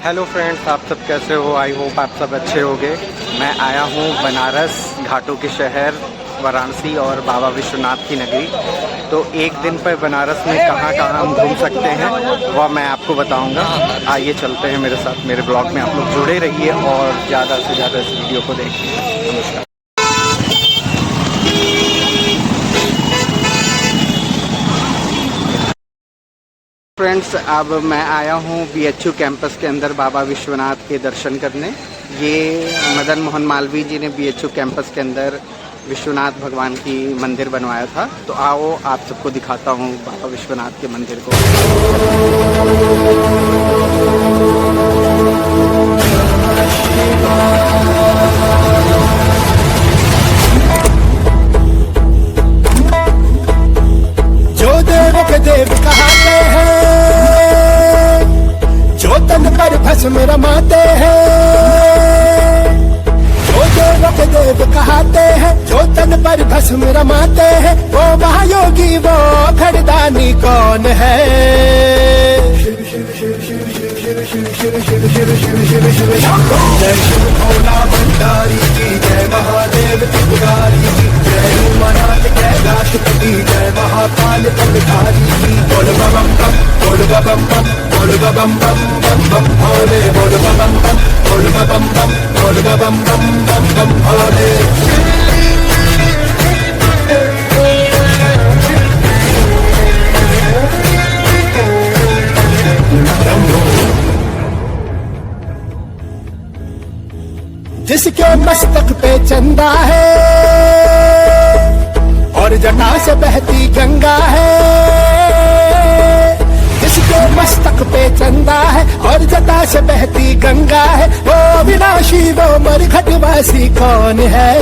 Hello friends, आप सब कैसे हो? आई होप आप सब अच्छे होंगे। मैं आया हूँ बनारस, घाटों के शहर वाराणसी और बाबा विश्वनाथ की नगरी। तो एक दिन पर बनारस में कहाँ कहाँ हम घूम सकते हैं वह मैं आपको बताऊंगा। आइए चलते हैं मेरे साथ, मेरे ब्लॉग में आप लोग जुड़े रहिए और ज़्यादा से ज़्यादा इस वीडियो को देखिए। नमस्कार फ्रेंड्स, अब मैं आया हूँ BHU कैंपस के अंदर बाबा विश्वनाथ के दर्शन करने। ये मदन मोहन मालवीय जी ने BHU कैंपस के अंदर विश्वनाथ भगवान की मंदिर बनवाया था। तो आओ आप सबको दिखाता हूँ बाबा विश्वनाथ के मंदिर को। जो देव के देव कहाते हैं, जो तन पर भस्म रमाते हैं। जो देव के देव कहाते हैं, जो तन पर भस्म रमाते हैं, वो महायोगी वो खड़दानी कौन है? शिव शिव शिव शिव शिव शिव शिव शिव शिव शिव शिव शिव शिव जय शिव भोला भंडारी की जय, महादेव त्रिपुरारी की जय, उमानाथ जय राष्ट्रपति जय, महाकाल कलधारी की। बोल बम बम बोल बम बम बोल बम बम बम बम भोले, बोल बम बम बोल बम बम बोल बम बम बम बम भोले। जिसके मस्तक पे चंदा है और जटा से बहती गंगा है, जिसके मस्तक पे चंदा है और जटा से बहती गंगा है, वो विनाशी वो मरघटवासी कौन है?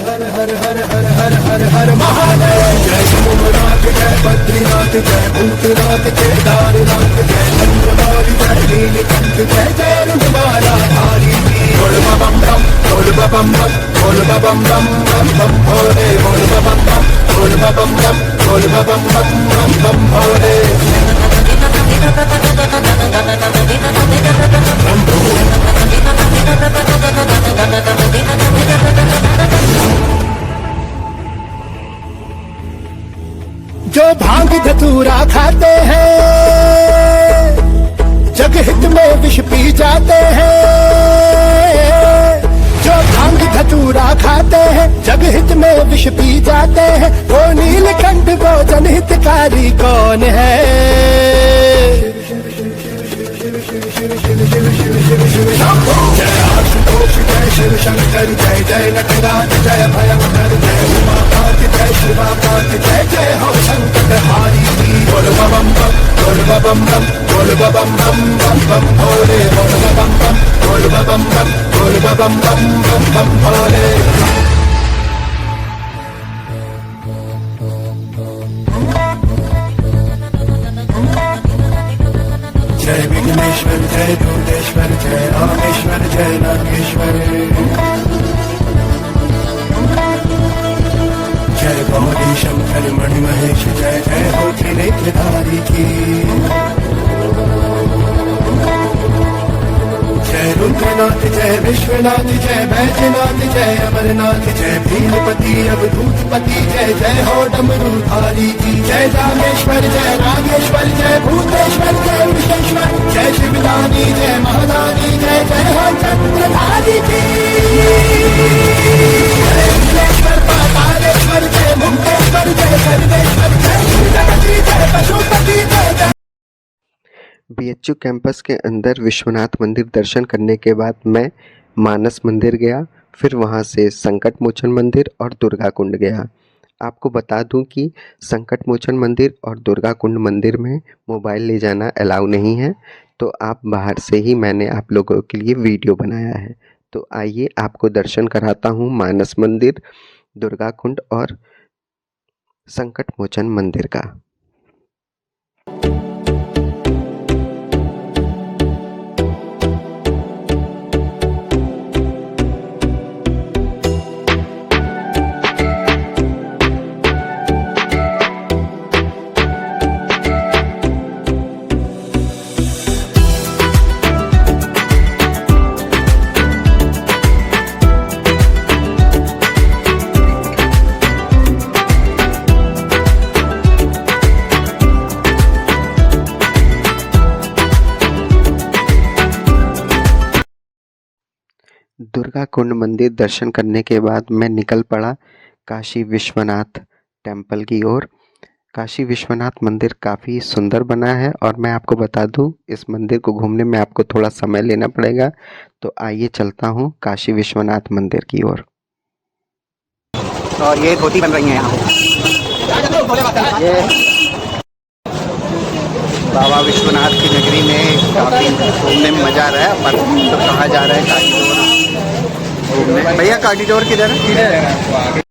हर हर हर हर हर हर महादेव। जय सोमनाथ जय बद्रीनाथ जय भूतनाथ केदारनाथ जय चंद्रमाली जय नीलकंठ जय जय रुद्रमाला धारी। बोल बम बम बोल बम बम बोल बम बम बम बम भोले, बोल बम बम बोल बम बम बोल बम बम बम बम भोले। जो भांग धतूरा खाते हैं, जग हित में विष पी जाते हैं। जो भांग धतूरा खाते हैं, जग हित में विष पी जाते हैं, वो नीलकंठ वो जनहितकारी कौन है? जय आशुतोष जय शिव शंकर जय जय नटराज जय भयंकर जय उमाकांत जय शिवाकांत जय जय हो संकट हारी। बोल बम बम बोल बम बम बोल बम बम बम बम भोले, बोल बम बम बोल बम बम बोल बम बम बम बम भोले। जय विघ्नेश्वर जय भूतेश्वर जय रामेश्वर जय नागेश्वर। जय गौरी शंकर मणि महेश जय जय हो त्रिनेत्रधारी की। जय रुद्रनाथ जय विश्वनाथ जय बैजनाथ जय अमरनाथ जय भीमपति अवधूतपति जय जय हो डमरूधारी की। जय रामेश्वर जय नागेश्वर जय भूतेश्वर जय विश्वेश्वर जय शिवदानी जय महादानी जय जय हो चक्रधारी की। जय विश्वेश्वर पातालेश्वर जय मुक्तेश्वर जय सर्वेश्वर जय शिवगणपति जय पशुपति जय। BHU कैंपस के अंदर विश्वनाथ मंदिर दर्शन करने के बाद मैं मानस मंदिर गया, फिर वहाँ से संकट मोचन मंदिर और दुर्गा कुंड गया। आपको बता दूं कि संकट मोचन मंदिर और दुर्गा कुंड मंदिर में मोबाइल ले जाना अलाउ नहीं है, तो आप बाहर से ही मैंने आप लोगों के लिए वीडियो बनाया है। तो आइए आपको दर्शन कराता हूँ मानस मंदिर, दुर्गा कुंड और संकट मोचन मंदिर का। दुर्गा कुंड मंदिर दर्शन करने के बाद मैं निकल पड़ा काशी विश्वनाथ टेम्पल की ओर। काशी विश्वनाथ मंदिर काफ़ी सुंदर बना है और मैं आपको बता दूं, इस मंदिर को घूमने में आपको थोड़ा समय लेना पड़ेगा। तो आइए चलता हूं काशी विश्वनाथ मंदिर की ओर। और ये धोती बन रही है यहाँ पे। ये बाबा विश्वनाथ की नगरी में काफ़ी घूमने में मज़ा आ रहा है। पर तो कहाँ जा रहा है काटीडोर घूमने। भैया काटीडोर किधर है?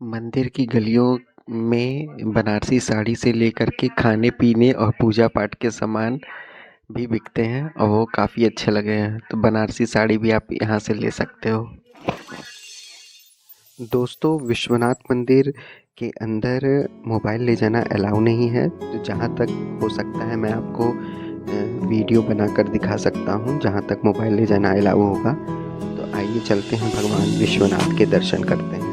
मंदिर की गलियों में बनारसी साड़ी से लेकर के खाने पीने और पूजा पाठ के सामान भी बिकते हैं और वो काफ़ी अच्छे लगे हैं। तो बनारसी साड़ी भी आप यहाँ से ले सकते हो। दोस्तों, विश्वनाथ मंदिर के अंदर मोबाइल ले जाना अलाउ नहीं है। तो जहाँ तक हो सकता है मैं आपको वीडियो बनाकर दिखा सकता हूँ जहाँ तक मोबाइल ले जाना अलाउ होगा। तो आइए चलते हैं, भगवान विश्वनाथ के दर्शन करते हैं।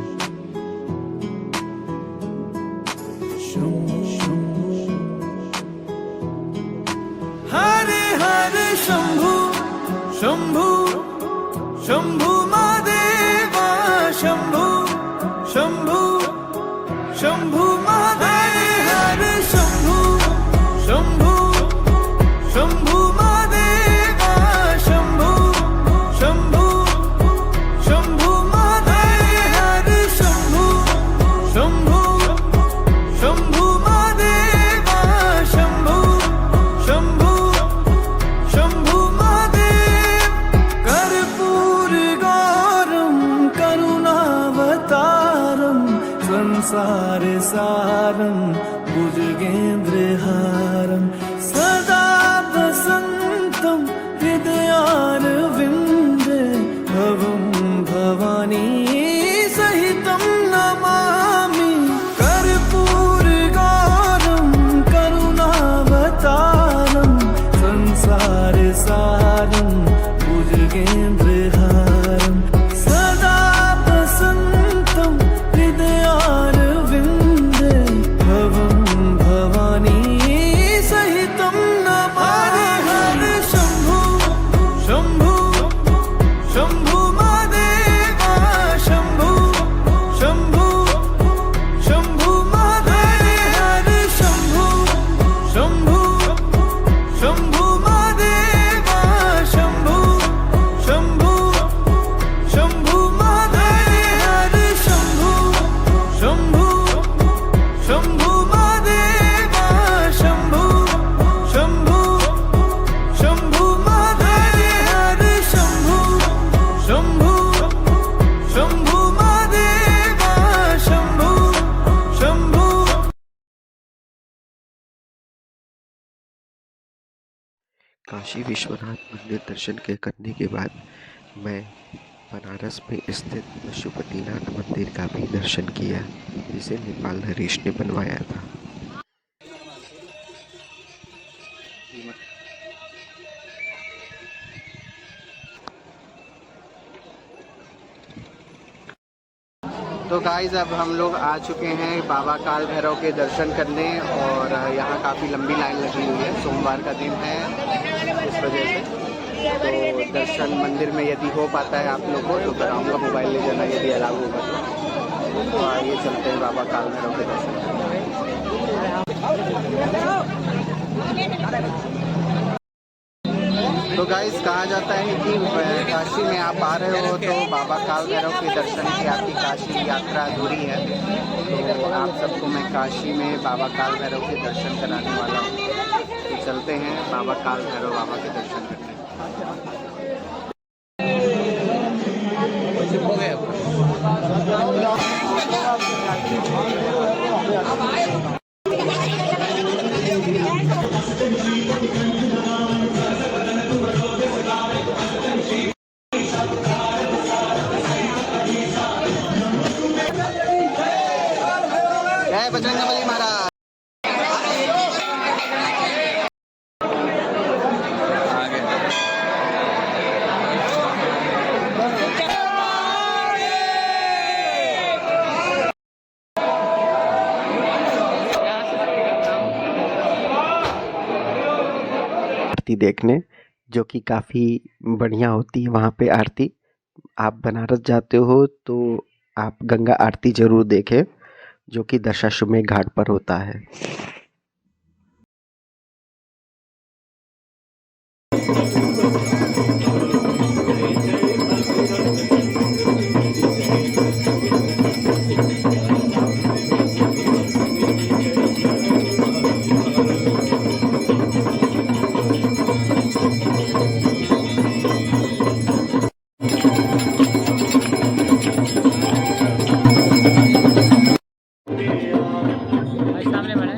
हरे हरे शंभु शंभु शंभु महादेवा शंभु शंभु शंभु महादेव हरे शंभु शंभु शंभु महादेवा शंभु शंभु शंभु महादेव हरे शंभु शंभु शंभु महादेवा शंभु शंभु शंभु महादेव कर्पूर गौरम करुणावतारम संसार सारम भुजगेन्द्रहारम सदा वसंतम हृदयारविंदे भवं भवानी सहितं नमामि कर्पूर गौरम करुणावतारम संसार सारम भुजगेन्द्रहारम सदा वसंतम हृदयारविंदे भवं भवानी सहितं नमामि हरे शंभु शंभु शंभु महादेवा शंभु शंभु शंभु महादेव हरे शंभु शंभु शंभु महादेवा शंभु शंभु शंभु महादेव हरे शंभु शंभु शंभु महादेवा शंभु शंभु शंभु महादेव हरे शंभु शंभु शंभु महादेवा शंभु शंभु। काशी विश्वनाथ मंदिर दर्शन के करने के बाद मैं बनारस में स्थित पशुपतिनाथ मंदिर का भी दर्शन किया, जिसे नेपाल नरेश ने बनवाया था। तो गाइस अब हम लोग आ चुके हैं बाबा काल भैरव के दर्शन करने और यहाँ काफ़ी लंबी लाइन लगी हुई है। सोमवार का दिन है, इस वजह से तो दर्शन मंदिर में यदि हो पाता है आप लोगों को तो कराऊंगा, मोबाइल ले जाना यदि अलाउ होगा तो आइए चलते हैं बाबा काल भैरव के दर्शन करने। तो गाइस कहा जाता है कि काशी में आप आ रहे हो तो बाबा काल भैरव के दर्शन की आपकी काशी यात्रा अधूरी है। तो आप सबको मैं काशी में बाबा काल भैरव के दर्शन कराने वाला हूँ। तो चलते हैं बाबा काल भैरव बाबा के दर्शन करने। जय बजरंगबली महाराज। आरती देखने, जो कि काफ़ी बढ़िया होती है वहाँ पे आरती। आप बनारस जाते हो तो आप गंगा आरती ज़रूर देखें, जो कि दशाश्वमेध घाट पर होता है। सामने बढ़े।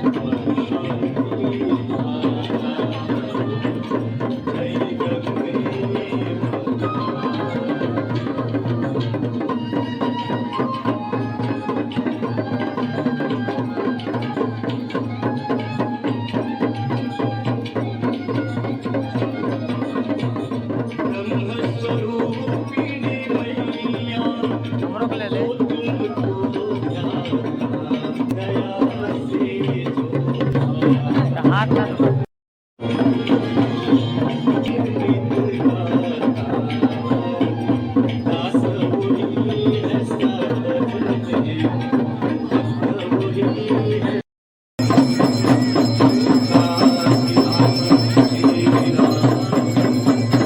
हमरो को ले ले। हाथ हाथ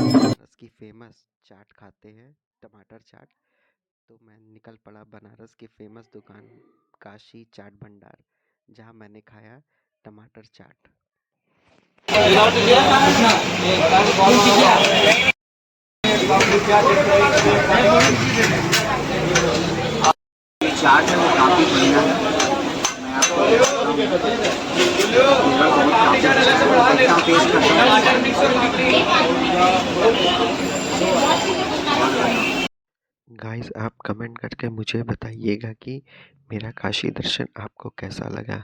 बनारस की फेमस चाट खाते हैं, टमाटर चाट। तो मैं निकल पड़ा बनारस की फेमस दुकान काशी चाट भंडार, जहाँ मैंने खाया टमाटर चाट। चाट है वो काफ़ी बढ़िया है। मैं आपको टेस्ट गाइस, आप कमेंट करके मुझे बताइएगा कि मेरा काशी दर्शन आपको कैसा लगा।